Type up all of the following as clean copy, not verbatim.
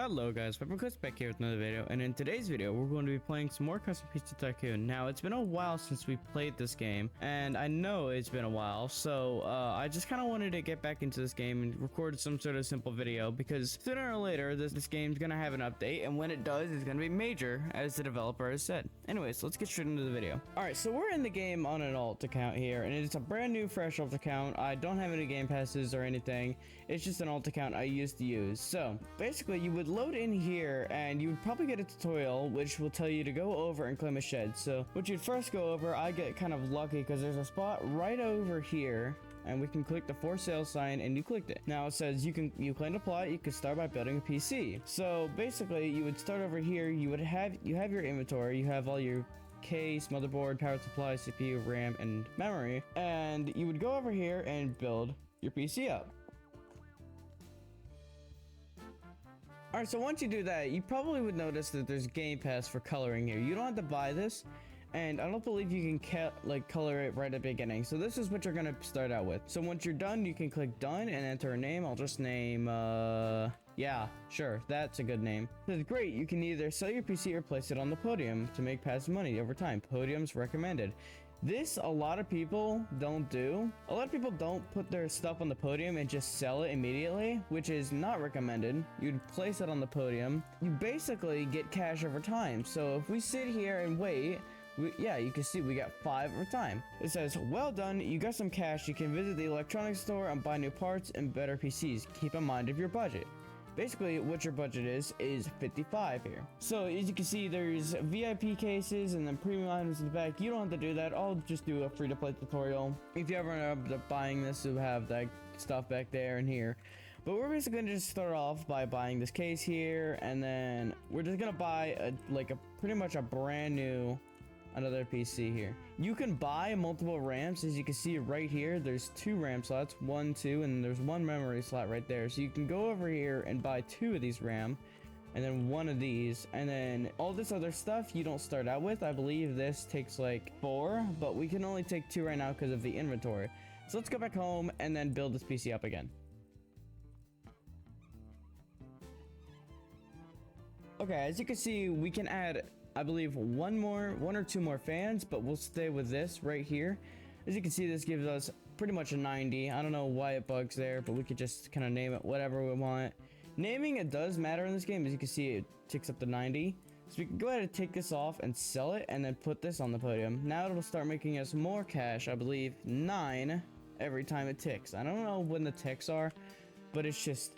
Hello guys, 𝗦𝗨𝗕𝗦 back here with another video, and in today's video we're going to be playing some more custom Pc Tycoon. Now it's been a while since we played this game, and I know it's been a while, so I just kind of wanted to get back into this game and record some sort of simple video, because sooner or later this game's gonna have an update, and when it does it's gonna be major, as the developer has said. Anyways, let's get straight into the video. Alright, so we're in the game on an alt account here, and it's a brand new fresh alt account. I don't have any game passes or anything, it's just an alt account I used to use. So basically you would load in here and you would probably get a tutorial which will tell you to go over and claim a shed. So what you'd first go over, I get kind of lucky because there's a spot right over here and we can click the for sale sign, and you clicked it. Now it says you claim to plot, you can start by building a PC. So basically you would start over here, you have your inventory, you have all your case, motherboard, power supply, CPU, RAM, and memory, and you would go over here and build your PC up. Alright, so once you do that, you probably would notice that there's Game Pass for coloring here. You don't have to buy this, and I don't believe you can color it right at the beginning. So this is what you're gonna start out with. So once you're done, you can click done and enter a name. I'll just name, yeah, sure, that's a good name. This is great. You can either sell your PC or place it on the podium to make passive money over time. Podium's recommended. This, a lot of people don't do. A lot of people don't put their stuff on the podium and just sell it immediately, which is not recommended. You'd place it on the podium. You basically get cash over time. So if we sit here and wait, yeah, you can see we got 5 over time. It says, well done, you got some cash. You can visit the electronics store and buy new parts and better PCs. Keep in mind of your budget. Basically, what your budget is 55 here. So as you can see, there's VIP cases and then premium items in the back. You don't have to do that. I'll just do a free-to-play tutorial. If you ever end up buying this, you'll have that stuff back there and here. But we're basically gonna just start off by buying this case here, and then we're just gonna buy pretty much a brand new another PC here. You can buy multiple RAMs. As you can see right here, there's 2 RAM slots, 1, 2, and there's 1 memory slot right there. So you can go over here and buy 2 of these RAM, and then 1 of these, and then all this other stuff you don't start out with. I believe this takes like 4, but we can only take 2 right now because of the inventory. So let's go back home and then build this PC up again. Okay, as you can see, we can add, I believe, 1 or 2 more fans, but we'll stay with this right here. As you can see, this gives us pretty much a 90. I don't know why it bugs there, but we could just kind of name it whatever we want. Naming, it does matter in this game. As you can see, it ticks up to 90. So we can go ahead and take this off and sell it, and then put this on the podium. Now it'll start making us more cash, I believe 9 every time it ticks. I don't know when the ticks are, but it's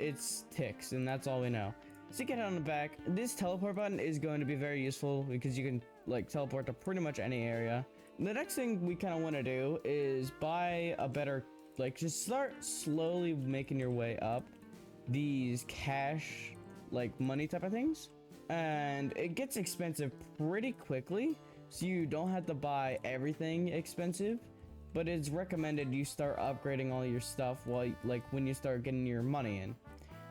ticks, and that's all we know. So you get it on the back. This teleport button is going to be very useful because you can teleport to pretty much any area. The next thing we kind of want to do is buy a better, just start slowly making your way up these cash, money type of things. And it gets expensive pretty quickly, so you don't have to buy everything expensive. But it's recommended you start upgrading all your stuff when you start getting your money in,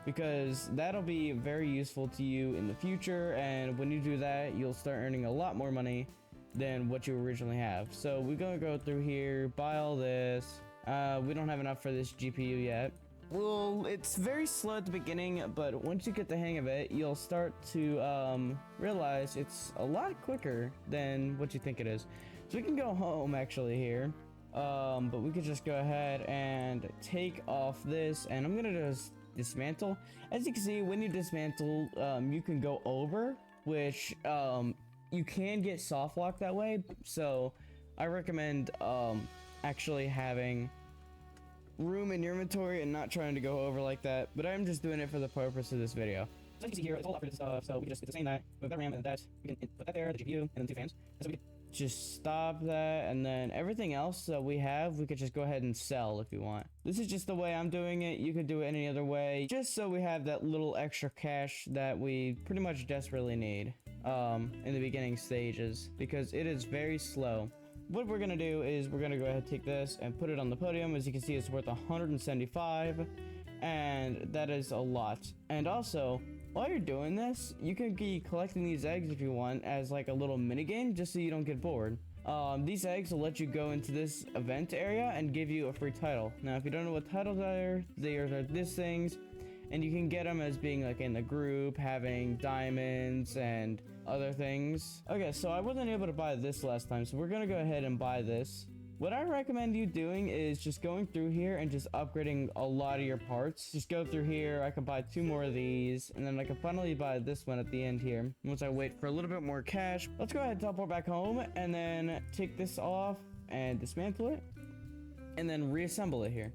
because that'll be very useful to you in the future, and when you do that, you'll start earning a lot more money than what you originally have. So we're gonna go through here, buy all this. We don't have enough for this GPU yet. Well, it's very slow at the beginning, but once you get the hang of it, you'll start to realize it's a lot quicker than what you think it is. So we can go home actually here, but we could just go ahead and take off this, and I'm gonna just dismantle. As you can see, when you dismantle, you can go over, which you can get soft lock that way. So I recommend actually having room in your inventory and not trying to go over like that, but I'm just doing it for the purpose of this video. So as you can see here, it's all operated stuff, so we can just sustain that with that RAM and that. We can put that there, the GPU, and then 2 fans. So we can just stop that, and then everything else that we have, we could just go ahead and sell if you want. This is just the way I'm doing it. You could do it any other way, just so we have that little extra cash that we pretty much desperately need in the beginning stages, because it is very slow. What we're gonna do is we're gonna go ahead and take this and put it on the podium. As you can see, it's worth 175, and that is a lot. And also, while you're doing this, you can be collecting these eggs if you want as a little mini game, just so you don't get bored. These eggs will let you go into this event area and give you a free title. Now, if you don't know what titles are, they are these things. and you can get them as being like in the group, having diamonds and other things. Okay, so I wasn't able to buy this last time, so we're gonna go ahead and buy this. What I recommend you doing is just going through here and just upgrading a lot of your parts. Just go through here. I can buy 2 more of these, and then I can finally buy this one at the end here once I wait for a little bit more cash. Let's go ahead and teleport back home and then take this off and dismantle it and then reassemble it here.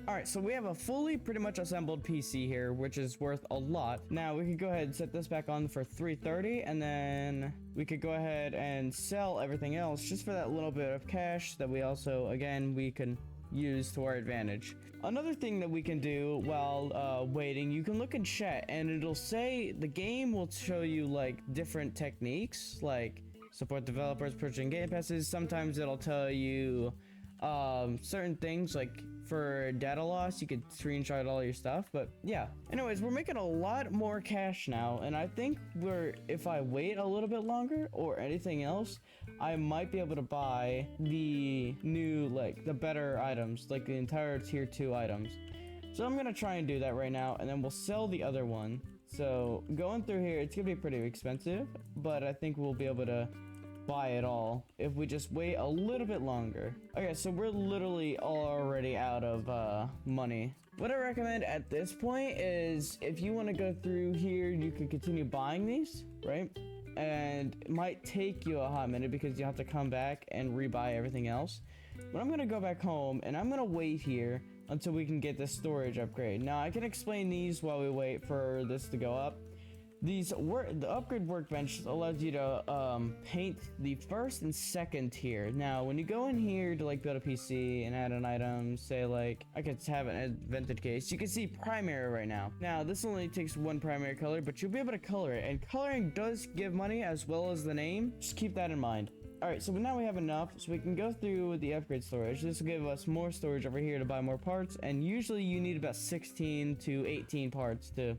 Alright, so we have a fully pretty much assembled PC here, which is worth a lot. Now, we could go ahead and set this back on for 330, and then we could go ahead and sell everything else just for that little bit of cash that we also, again, we can use to our advantage. Another thing that we can do while waiting, you can look in chat, and it'll say, the game will show you, like, different techniques, like support developers, purchasing game passes. Sometimes it'll tell you certain things, like for data loss you could screenshot all your stuff. But yeah, anyways, we're making a lot more cash now, and I think if I wait a little bit longer or anything else, I might be able to buy the new, like the better items, like the entire tier 2 items. So I'm gonna try and do that right now, and then we'll sell the other one. So going through here, it's gonna be pretty expensive, but I think we'll be able to buy it all if we just wait a little bit longer. Okay, so we're literally already out of money. What I recommend at this point is, if you want to go through here, you can continue buying these, right? And it might take you a hot minute because you have to come back and rebuy everything else. But I'm gonna go back home and I'm gonna wait here until we can get the storage upgrade. Now I can explain these while we wait for this to go up. The upgrade workbench allows you to paint the first and second tier. Now, when you go in here to like build a PC and add an item, say like I could have an invented case, you can see primary right now. Now, this only takes 1 primary color, but you'll be able to color it, and coloring does give money as well as the name. Just keep that in mind. Alright, so now we have enough, so we can go through the upgrade storage. This will give us more storage over here to buy more parts, and usually you need about 16 to 18 parts to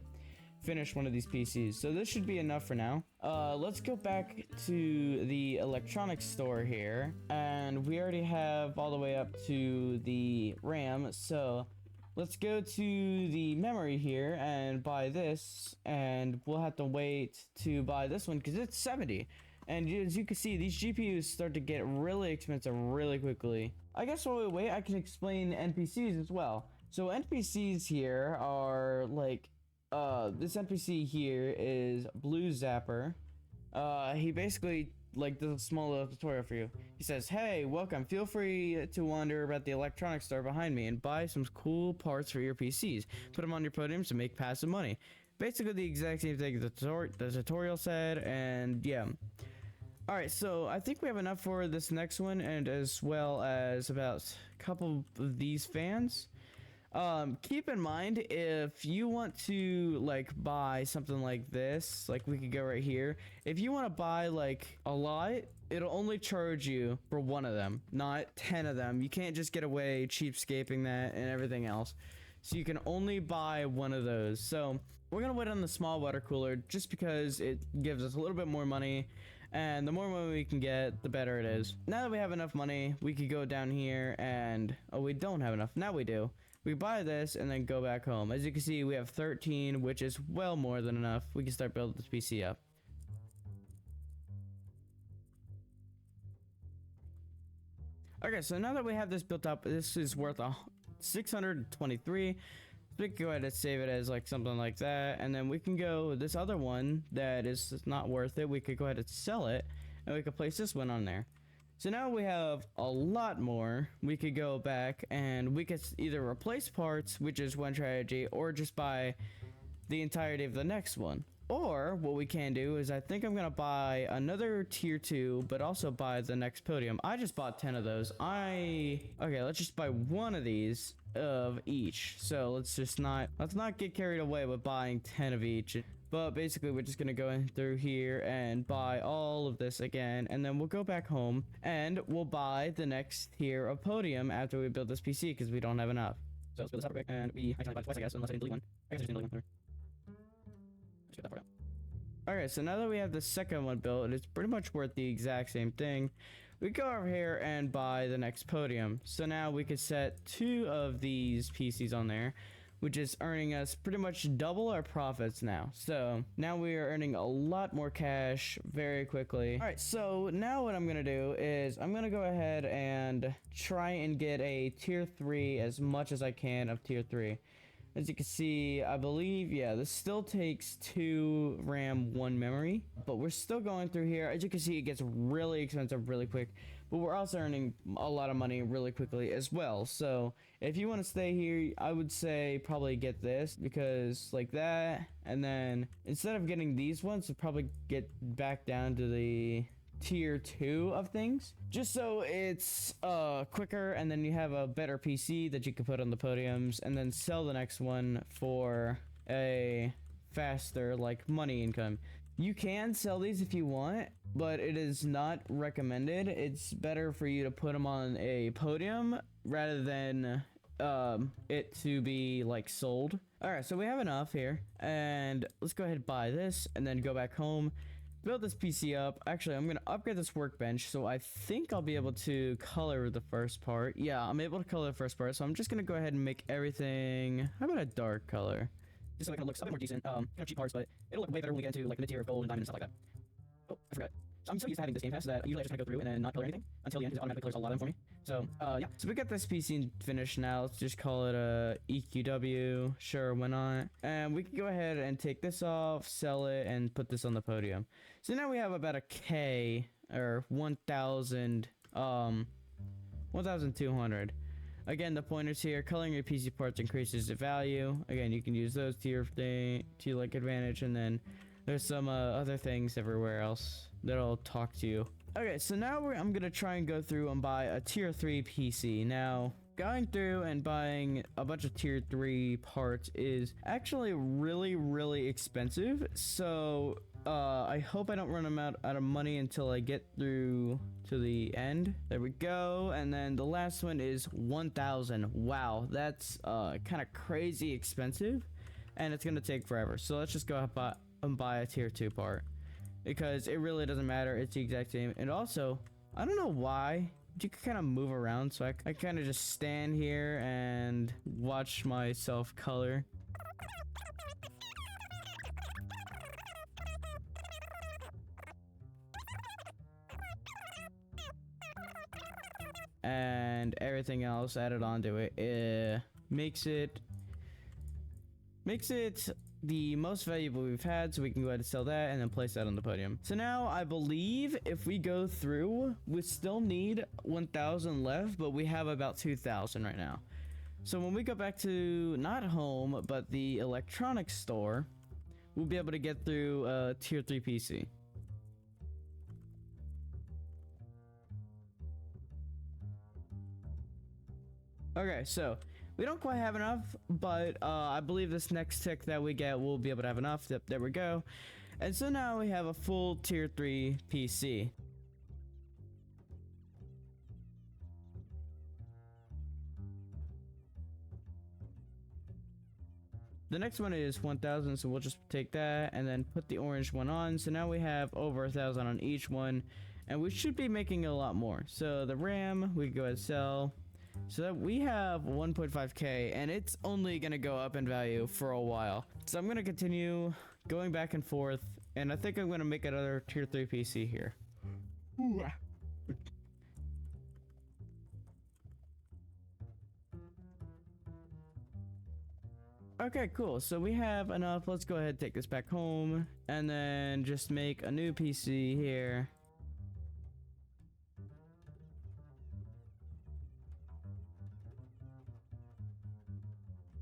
finish one of these PCs, so this should be enough for now. Let's go back to the electronics store here, and we already have all the way up to the RAM, so let's go to the memory here and buy this, and we'll have to wait to buy this one because it's 70. And as you can see, these GPUs start to get really expensive really quickly. I guess while we wait, I can explain NPCs as well. So NPCs here are like, this NPC here is 𝗛𝗘𝗟𝗣. He basically like does a small little tutorial for you. He says, "Hey, welcome. Feel free to wander about the electronics store behind me and buy some cool parts for your PCs. Put them on your podiums to make passive money." Basically the exact same thing the tutorial said, and yeah. Alright, so I think we have enough for this next one, and as well as about a couple of these fans. Keep in mind, if you want to like buy something like this, like we could go right here. If you want to buy like a lot, it'll only charge you for 1 of them, not 10 of them. You can't just get away cheapscaping that and everything else. So you can only buy 1 of those. So we're gonna wait on the small water cooler just because it gives us a little bit more money, and the more money we can get, the better it is. Now that we have enough money, we could go down here and, oh, we don't have enough. Now we do. We buy this and then go back home. As you can see, we have 13, which is well more than enough. We can start building this PC up. Okay, so now that we have this built up, this is worth 623. We can go ahead and save it as like something like that, and then we can go this other one that is not worth it. We could go ahead and sell it, and we could place this one on there. So now we have a lot more. We could go back and we could either replace parts, which is one strategy, or just buy the entirety of the next one. Or what we can do is, I think I'm gonna buy another tier 2, but also buy the next podium. I just bought 10 of those. Okay, let's just buy 1 of these of each. So let's not get carried away with buying 10 of each. But basically, we're just gonna go in through here and buy all of this again, and then we'll go back home and we'll buy the next tier of podium after we build this PC, because we don't have enough. So let's build this up quick, and I can buy twice, I guess, unless I didn't delete one. I guess I just didn't delete one. Let's get that part out. Alright, so now that we have the second one built, it's pretty much worth the exact same thing. we go over here and buy the next podium. So now we could set 2 of these PCs on there, which is earning us pretty much double our profits now. So now we are earning a lot more cash very quickly. All right, so now what I'm gonna do is I'm gonna go ahead and try and get a tier 3 as much as I can of tier 3. As you can see, I believe, yeah, this still takes 2 RAM, 1 memory, but we're still going through here. As you can see, it gets really expensive really quick, but we're also earning a lot of money really quickly as well. So if you want to stay here, I would say probably get this, because like that, and then instead of getting these ones, to probably get back down to the tier 2 of things, just so it's quicker, and then you have a better PC that you can put on the podiums, and then sell the next one for a faster like money income. You can sell these if you want, but it is not recommended. It's better for you to put them on a podium rather than it to be like sold. All right, so we have enough here, and let's go ahead and buy this and then go back home, build this PC up. Actually, I'm gonna upgrade this workbench, so I think I'll be able to color the first part. Yeah, I'm able to color the first part, so I'm just gonna go ahead and make everything, how about a dark color, just so it kind of looks a bit more decent. Kind of cheap parts, but it'll look way better when we get into like mid-tier gold and diamond and stuff like that. Oh, I forgot. So I'm so used to having this game pass that usually I just kind of go through and then not color anything until the end, because it automatically colors a lot of them for me. So yeah, so we got this PC finished now. Let's just call it a EQW. Sure, why not? And we can go ahead and take this off, sell it, and put this on the podium. So now we have about a K, or 1,000, 1,200. Again, the pointers here, coloring your PC parts increases the value. Again, you can use those to your like advantage, and then there's some other things everywhere else that'll talk to you. Okay, so now I'm gonna try and go through and buy a tier 3 PC. Now, going through and buying a bunch of tier 3 parts is actually really expensive. So I hope I don't run out of money until I get through to the end. There we go. And then the last one is 1,000. Wow, that's kind of crazy expensive, and it's gonna take forever. So let's just go and buy a tier 2 part, because it really doesn't matter. It's the exact same. And also, I don't know why, you can kind of move around, so I kind of just stand here and watch myself color. And everything else added onto it, makes it the most valuable we've had, so we can go ahead and sell that and then place that on the podium. So now I believe if we go through, we still need 1,000 left, but we have about 2,000 right now. So when we go back to not home but the electronics store, we'll be able to get through a tier 3 PC. Okay, so we don't quite have enough, but I believe this next tick that we get, we'll be able to have enough. Yep, there we go. And so now we have a full tier 3 PC. The next one is 1,000, so we'll just take that and then put the orange one on. So now we have over 1,000 on each one, and we should be making a lot more. So the RAM, we can go ahead and sell. So that we have 1.5K, and it's only gonna go up in value for a while. So I'm gonna continue going back and forth, and I think I'm gonna make another tier 3 PC here. Okay, cool. So we have enough. Let's go ahead and take this back home, and then just make a new PC here.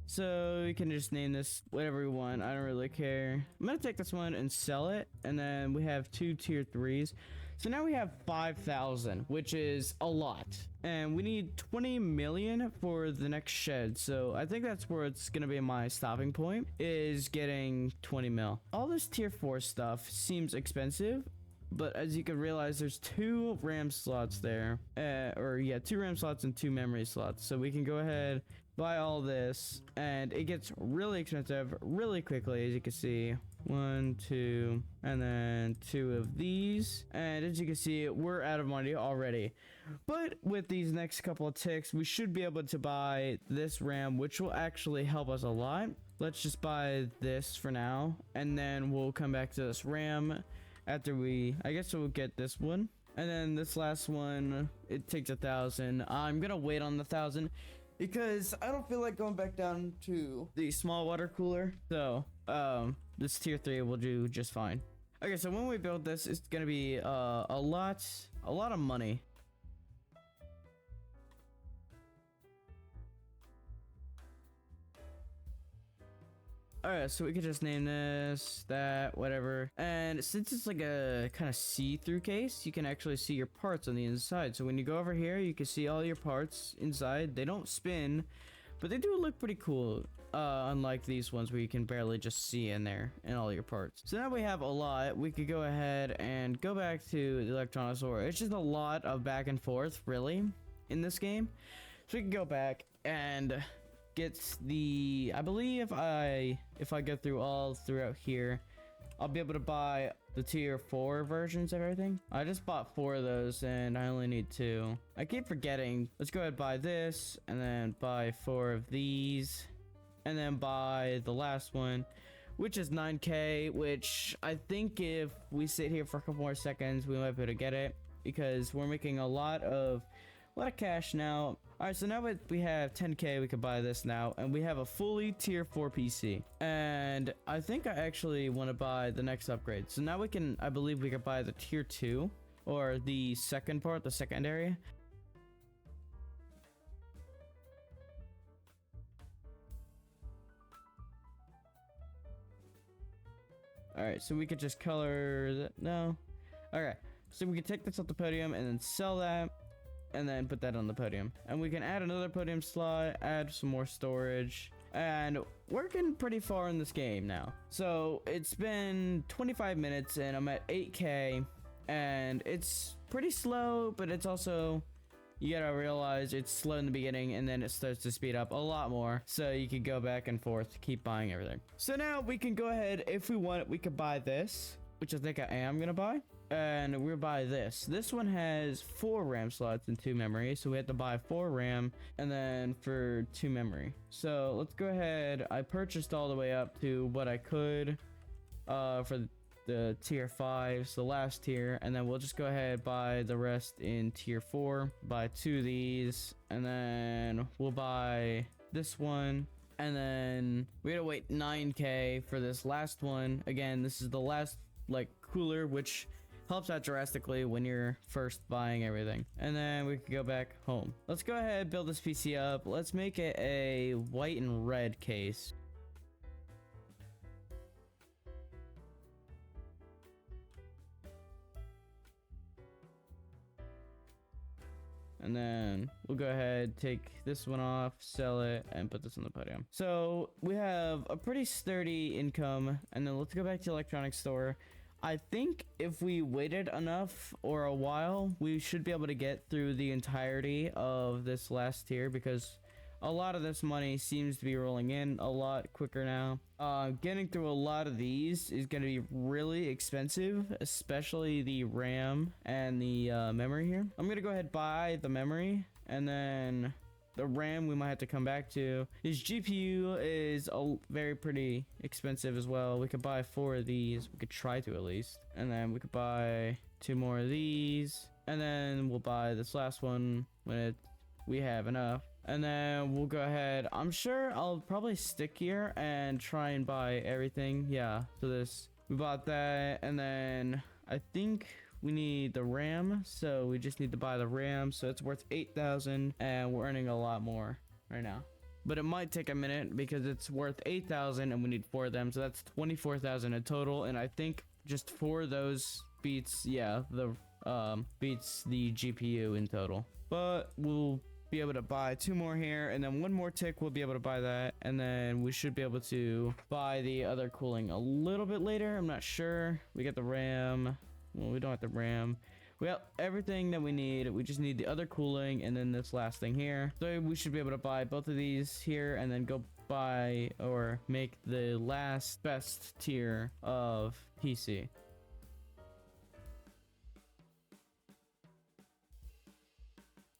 So you can just name this whatever you want. I don't really care. I'm gonna take this one and sell it, and then we have 2 tier 3s. So now we have 5,000, which is a lot, and we need 20 million for the next shed. So I think that's where it's gonna be my stopping point, is getting 20 mil. All this tier 4 stuff seems expensive, but as you can realize, there's 2 RAM slots there, 2 RAM slots and 2 memory slots. So we can go ahead buy all this, and it gets really expensive really quickly, as you can see. 1, 2, and then 2 of these, and as you can see, we're out of money already. But with these next couple of ticks, we should be able to buy this RAM, which will actually help us a lot. Let's just buy this for now, and then we'll come back to this RAM after I guess we'll get this one. And then this last one, it takes 1,000. I'm gonna wait on the 1,000 because I don't feel like going back down to the small water cooler. So this tier 3 will do just fine. Okay, so when we build this, it's gonna be a lot of money. Alright, so we could just name this, that, whatever. And since it's like a kind of see-through case, you can actually see your parts on the inside. So when you go over here, you can see all your parts inside. They don't spin, but they do look pretty cool. Unlike these ones where you can barely just see in there and all your parts. So now we have a lot. We could go ahead and go back to the electronics store. It's just a lot of back and forth, really, in this game. So we can go back and get the, I believe if I go through all throughout here, I'll be able to buy the tier 4 versions of everything. I just bought 4 of those and I only need 2. I keep forgetting. Let's go ahead and buy this and then buy 4 of these and then buy the last one, which is 9K, which I think if we sit here for a couple more seconds, we might be able to get it because we're making a lot of cash now. All right, so now that we have 10K, we can buy this now, and we have a fully tier 4 PC. And I think I actually want to buy the next upgrade. So now we can, I believe we can buy the tier 2 or the second part, the secondary. All right, so we could just color that. No. All right, so we can take this off the podium and then sell that, and then put that on the podium. And we can add another podium slot, add some more storage, and we're getting pretty far in this game now. So it's been 25 minutes and I'm at 8K, and it's pretty slow, but it's also, you gotta realize it's slow in the beginning and then it starts to speed up a lot more. So you can go back and forth, keep buying everything. So now we can go ahead, if we want it, we could buy this, which I think I am gonna buy. And we'll buy this. This one has 4 RAM slots and 2 memory, so we have to buy 4 RAM and then for 2 memory. So let's go ahead. I purchased all the way up to what I could for the tier 5, so the last tier, and then we'll just go ahead and buy the rest in tier 4. Buy 2 of these, and then we'll buy this one. And then we gotta wait 9K for this last one. Again, this is the last like cooler, which helps out drastically when you're first buying everything. And then we can go back home. Let's go ahead, build this PC up. Let's make it a white and red case. And then we'll go ahead, take this one off, sell it, and put this on the podium. So we have a pretty sturdy income. And then let's go back to the electronics store. I think if we waited enough or a while, we should be able to get through the entirety of this last tier because a lot of this money seems to be rolling in a lot quicker now. Getting through a lot of these is going to be really expensive, especially the RAM and the memory here. I'm going to go ahead and buy the memory, and then the RAM we might have to come back to. His GPU is very pretty expensive as well. We could buy 4 of these. We could try to at least. And then we could buy 2 more of these. And then we'll buy this last one when we have enough. And then we'll go ahead. I'm sure I'll probably stick here and try and buy everything. Yeah, so we bought that. And then I think we need the RAM, so we just need to buy the RAM. So it's worth 8,000, and we're earning a lot more right now. But it might take a minute because it's worth 8,000, and we need 4 of them, so that's 24,000 in total. And I think just 4 of those beats, yeah, beats the GPU in total. But we'll be able to buy 2 more here, and then 1 more tick, we'll be able to buy that, and then we should be able to buy the other cooling a little bit later. I'm not sure. We got the RAM. Well, we don't have the RAM. Well, everything that we need. We just need the other cooling and then this last thing here. So we should be able to buy both of these here and then go buy or make the last best tier of PC.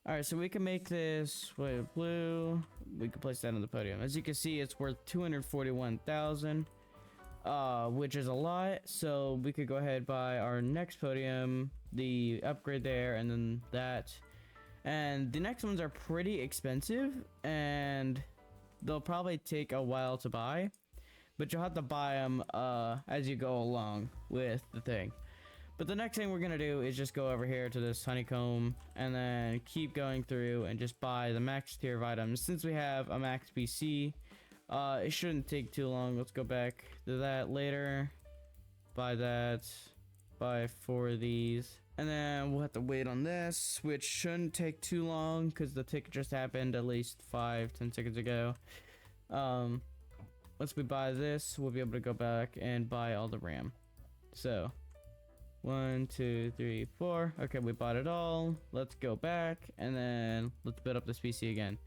Alright, so we can make this with blue. We can place that on the podium. As you can see, it's worth 241,000, which is a lot. So we could go ahead and buy our next podium, the upgrade there, and then that. And the next ones are pretty expensive, and they'll probably take a while to buy, but you'll have to buy them as you go along with the thing. But the next thing we're gonna do is just go over here to this honeycomb and then keep going through and just buy the max tier of items. Since we have a max PC, it shouldn't take too long. Let's go back to that later. Buy that. Buy 4 of these. And then we'll have to wait on this, which shouldn't take too long because the ticket just happened at least 5-10 seconds ago. Once we buy this, we'll be able to go back and buy all the RAM. So 1, 2, 3, 4. Okay, we bought it all. Let's go back and then let's build up this PC again.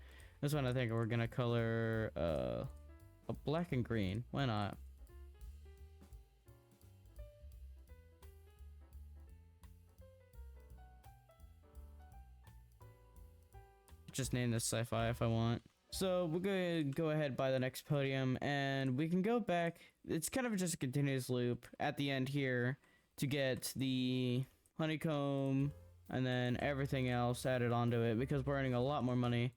This one I think we're gonna color a black and green. Why not? Just name this sci-fi if I want. So we're gonna go ahead and buy the next podium and we can go back. It's kind of just a continuous loop at the end here to get the honeycomb and then everything else added onto it because we're earning a lot more money.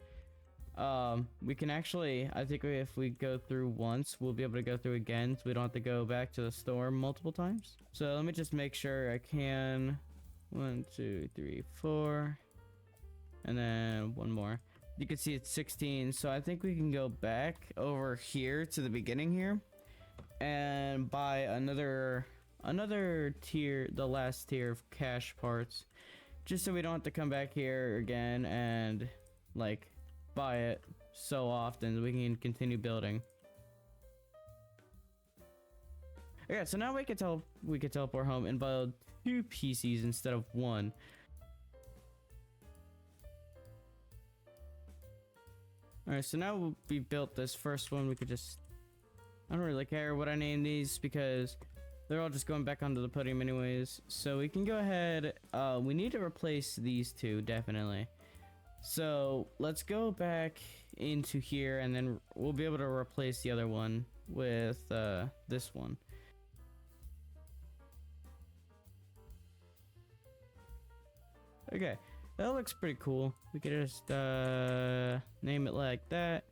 We can actually, I think if we go through once, we'll be able to go through again so we don't have to go back to the store multiple times. So let me just make sure I can. 1, 2, 3, 4. And then one more. You can see it's 16. So I think we can go back over here to the beginning here and buy another tier, the last tier of cash parts, just so we don't have to come back here again and like buy it so often. We can continue building. Okay, so now we can teleport home and build 2 PCs instead of 1. Alright, so now we built this first one. We could just, I don't really care what I name these because they're all just going back onto the podium anyways. So we can go ahead. We need to replace these 2 definitely. So let's go back into here and then we'll be able to replace the other one with this one. Okay, that looks pretty cool. We could just name it like that.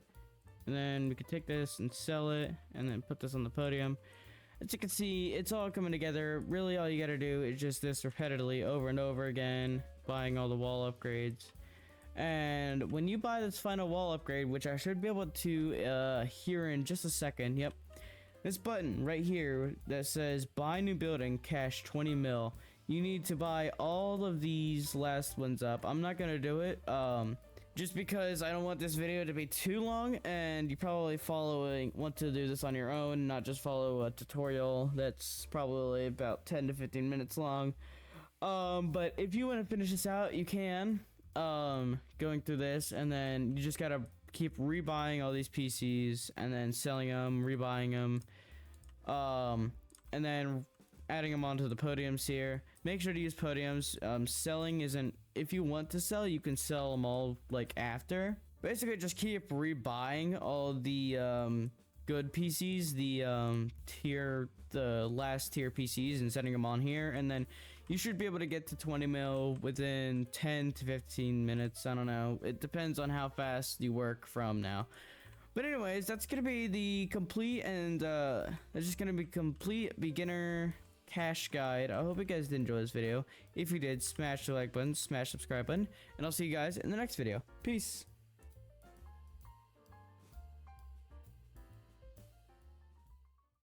And then we could take this and sell it and then put this on the podium. As you can see, it's all coming together. Really, all you gotta do is just this repetitively over and over again, buying all the wall upgrades. And when you buy this final wall upgrade, which I should be able to hear in just a second, yep, this button right here that says buy new building, cash 20 mil. You need to buy all of these last ones up. I'm not gonna do it just because I don't want this video to be too long, and you probably want to do this on your own, not just follow a tutorial that's probably about 10 to 15 minutes long. But if you want to finish this out, you can, going through this, and then you just gotta keep rebuying all these PCs and then selling them, rebuying them, and then adding them onto the podiums here. Make sure to use podiums. Selling isn't, if you want to sell, you can sell them all like after. Basically just keep rebuying all the good PCs, the last tier PCs, and setting them on here, and then you should be able to get to 20 mil within 10 to 15 minutes. I don't know, it depends on how fast you work from now. But anyways, that's gonna be the complete and that's just gonna be complete beginner cash guide. I hope you guys did enjoy this video. If you did, smash the like button, smash the subscribe button, and I'll see you guys in the next video. Peace.